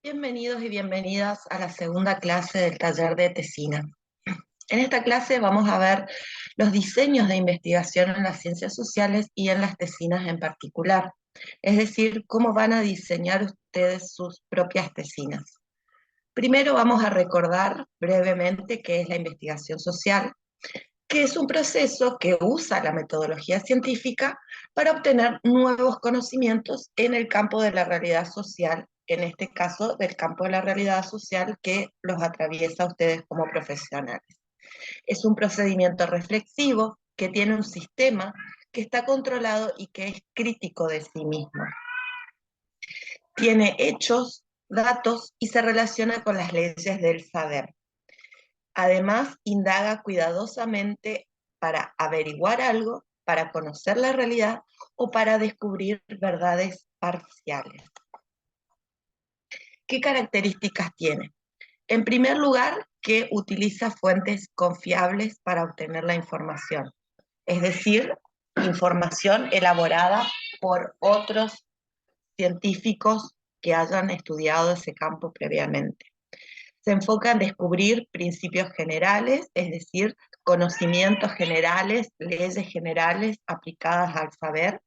Bienvenidos y bienvenidas a la segunda clase del taller de Tesina. En esta clase vamos a ver los diseños de investigación en las ciencias sociales y en las tesinas en particular, es decir, cómo van a diseñar ustedes sus propias tesinas. Primero vamos a recordar brevemente qué es la investigación social, que es un proceso que usa la metodología científica para obtener nuevos conocimientos en el campo de la realidad social, en este caso del campo de la realidad social que los atraviesa a ustedes como profesionales. Es un procedimiento reflexivo que tiene un sistema que está controlado y que es crítico de sí mismo. Tiene hechos, datos y se relaciona con las leyes del saber. Además, indaga cuidadosamente para averiguar algo, para conocer la realidad o para descubrir verdades parciales. ¿Qué características tiene? En primer lugar, que utiliza fuentes confiables para obtener la información, es decir, información elaborada por otros científicos que hayan estudiado ese campo previamente. Se enfoca en descubrir principios generales, es decir, conocimientos generales, leyes generales aplicadas al saber.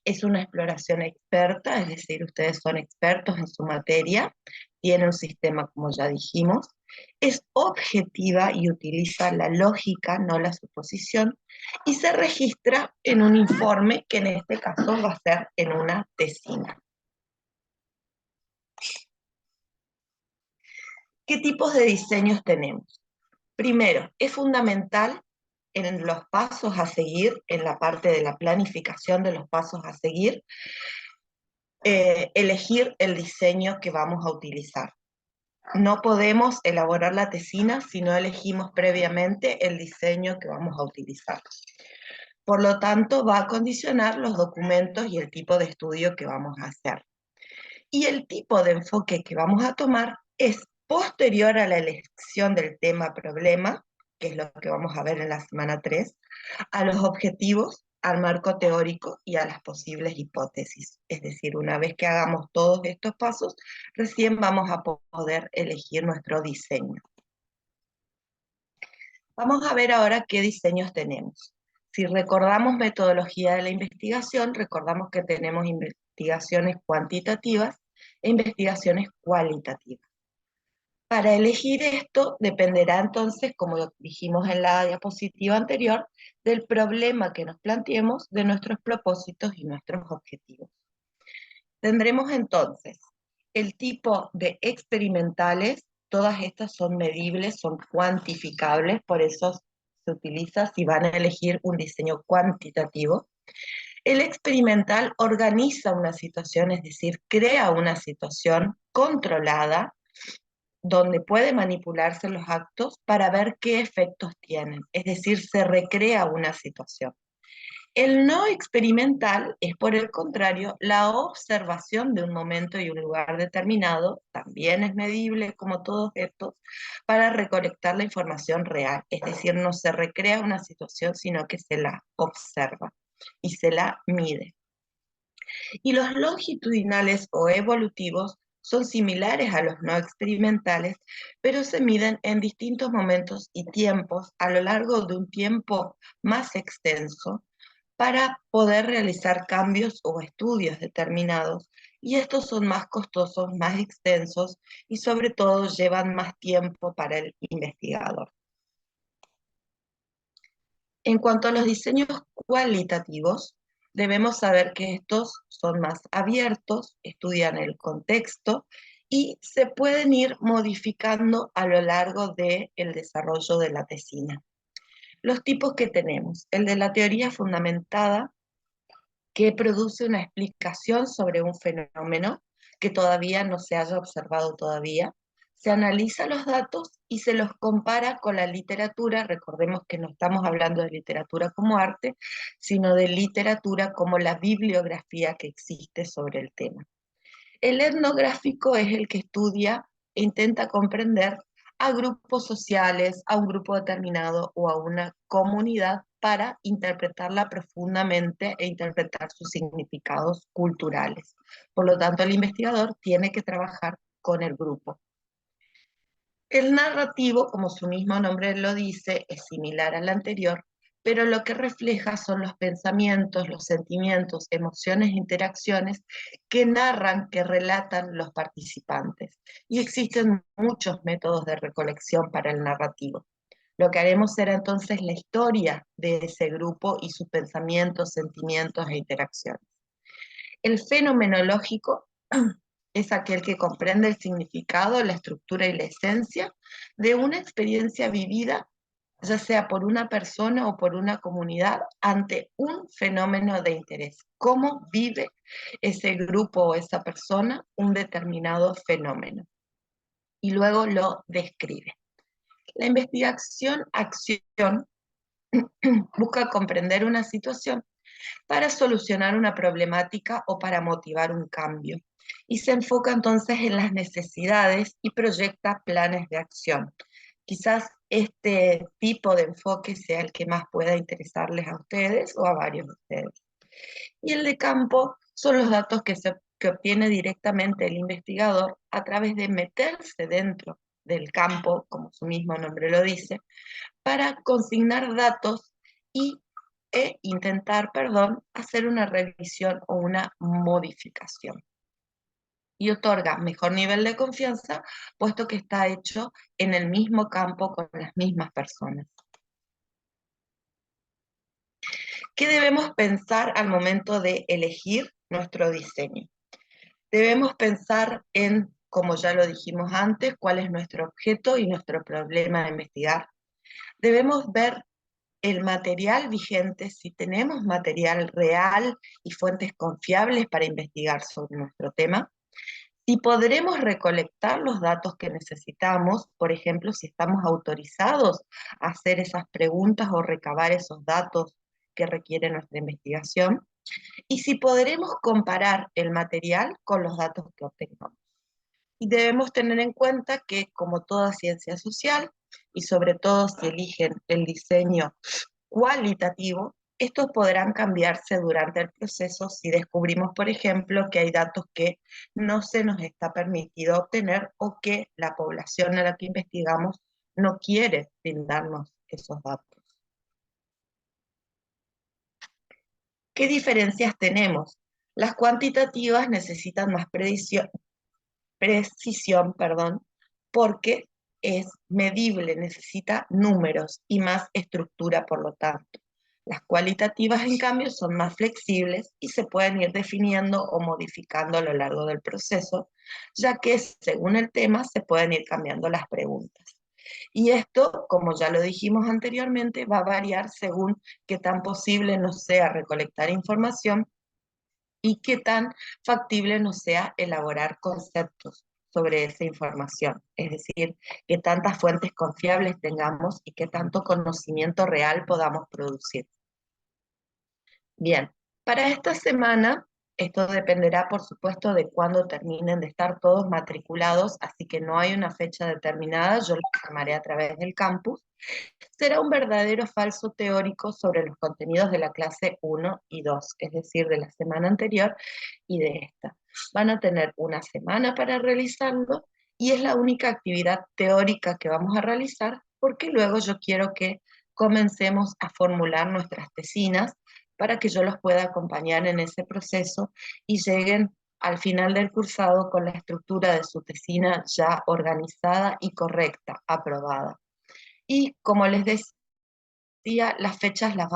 Es una exploración experta, es decir, ustedes son expertos en su materia, tiene un sistema, como ya dijimos. Es objetiva y utiliza la lógica, no la suposición, y se registra en un informe que en este caso va a ser en una tesina. ¿Qué tipos de diseños tenemos? Primero, es fundamental en los pasos a seguir, en la parte de la planificación de los pasos a seguir, elegir el diseño que vamos a utilizar. No podemos elaborar la tesina si no elegimos previamente el diseño que vamos a utilizar. Por lo tanto, va a condicionar los documentos y el tipo de estudio que vamos a hacer. Y el tipo de enfoque que vamos a tomar es posterior a la elección del tema-problema, que es lo que vamos a ver en la semana 3, a los objetivos, al marco teórico y a las posibles hipótesis. Es decir, una vez que hagamos todos estos pasos, recién vamos a poder elegir nuestro diseño. Vamos a ver ahora qué diseños tenemos. Si recordamos metodología de la investigación, recordamos que tenemos investigaciones cuantitativas e investigaciones cualitativas. Para elegir esto dependerá entonces, como dijimos en la diapositiva anterior, del problema que nos planteemos, de nuestros propósitos y nuestros objetivos. Tendremos entonces el tipo de experimentales, todas estas son medibles, son cuantificables, por eso se utiliza si van a elegir un diseño cuantitativo. El experimental organiza una situación, es decir, crea una situación controlada, donde puede manipularse los actos para ver qué efectos tienen, es decir, se recrea una situación. El no experimental es, por el contrario, la observación de un momento y un lugar determinado, también es medible como todos estos, para recolectar la información real, es decir, no se recrea una situación, sino que se la observa y se la mide. Y los longitudinales o evolutivos son similares a los no experimentales, pero se miden en distintos momentos y tiempos a lo largo de un tiempo más extenso para poder realizar cambios o estudios determinados, y estos son más costosos, más extensos y sobre todo llevan más tiempo para el investigador. En cuanto a los diseños cualitativos, debemos saber que estos son más abiertos, estudian el contexto y se pueden ir modificando a lo largo del desarrollo de la tesina. Los tipos que tenemos, el de la teoría fundamentada, que produce una explicación sobre un fenómeno que todavía no se haya observado todavía. Se analiza los datos y se los compara con la literatura. Recordemos que no estamos hablando de literatura como arte, sino de literatura como la bibliografía que existe sobre el tema. El etnográfico es el que estudia e intenta comprender a grupos sociales, a un grupo determinado o a una comunidad para interpretarla profundamente e interpretar sus significados culturales. Por lo tanto, el investigador tiene que trabajar con el grupo. El narrativo, como su mismo nombre lo dice, es similar al anterior, pero lo que refleja son los pensamientos, los sentimientos, emociones e interacciones que narran, que relatan los participantes. Y existen muchos métodos de recolección para el narrativo. Lo que haremos será entonces la historia de ese grupo y sus pensamientos, sentimientos e interacciones. El fenomenológico es aquel que comprende el significado, la estructura y la esencia de una experiencia vivida, ya sea por una persona o por una comunidad, ante un fenómeno de interés. ¿Cómo vive ese grupo o esa persona un determinado fenómeno? Y luego lo describe. La investigación-acción busca comprender una situación para solucionar una problemática o para motivar un cambio. Y se enfoca entonces en las necesidades y proyecta planes de acción. Quizás este tipo de enfoque sea el que más pueda interesarles a ustedes o a varios de ustedes. Y el de campo son los datos que obtiene directamente el investigador a través de meterse dentro del campo, como su mismo nombre lo dice, para consignar datos y intentar, hacer una revisión o una modificación. Y otorga mejor nivel de confianza, puesto que está hecho en el mismo campo con las mismas personas. ¿Qué debemos pensar al momento de elegir nuestro diseño? Debemos pensar en, como ya lo dijimos antes, cuál es nuestro objeto y nuestro problema a investigar. Debemos ver el material vigente, si tenemos material real y fuentes confiables para investigar sobre nuestro tema, si podremos recolectar los datos que necesitamos, por ejemplo, si estamos autorizados a hacer esas preguntas o recabar esos datos que requiere nuestra investigación, y si podremos comparar el material con los datos que obtengamos. Y debemos tener en cuenta que, como toda ciencia social, y sobre todo si eligen el diseño cualitativo, estos podrán cambiarse durante el proceso si descubrimos, por ejemplo, que hay datos que no se nos está permitido obtener o que la población a la que investigamos no quiere brindarnos esos datos. ¿Qué diferencias tenemos? Las cuantitativas necesitan más precisión, porque es medible, necesita números y más estructura, por lo tanto. Las cualitativas, en cambio, son más flexibles y se pueden ir definiendo o modificando a lo largo del proceso, ya que según el tema se pueden ir cambiando las preguntas. Y esto, como ya lo dijimos anteriormente, va a variar según qué tan posible nos sea recolectar información y qué tan factible nos sea elaborar conceptos sobre esa información. Es decir, qué tantas fuentes confiables tengamos y qué tanto conocimiento real podamos producir. Bien, para esta semana, esto dependerá por supuesto de cuándo terminen de estar todos matriculados, así que no hay una fecha determinada, yo los llamaré a través del campus. Será un verdadero falso teórico sobre los contenidos de la clase 1 y 2, es decir, de la semana anterior y de esta. Van a tener una semana para realizarlo y es la única actividad teórica que vamos a realizar porque luego yo quiero que comencemos a formular nuestras tesinas para que yo los pueda acompañar en ese proceso y lleguen al final del cursado con la estructura de su tesina ya organizada y correcta, aprobada. Y como les decía, las fechas las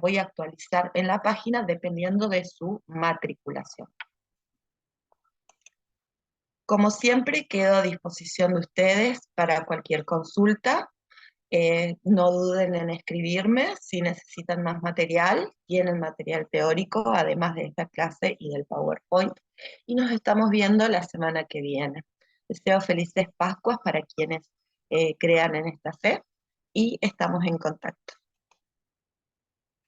voy a actualizar en la página dependiendo de su matriculación. Como siempre, quedo a disposición de ustedes para cualquier consulta. No duden en escribirme si necesitan más material. Tienen material teórico, además de esta clase y del PowerPoint. Y nos estamos viendo la semana que viene. Deseo felices Pascuas para quienes crean en esta fe y estamos en contacto.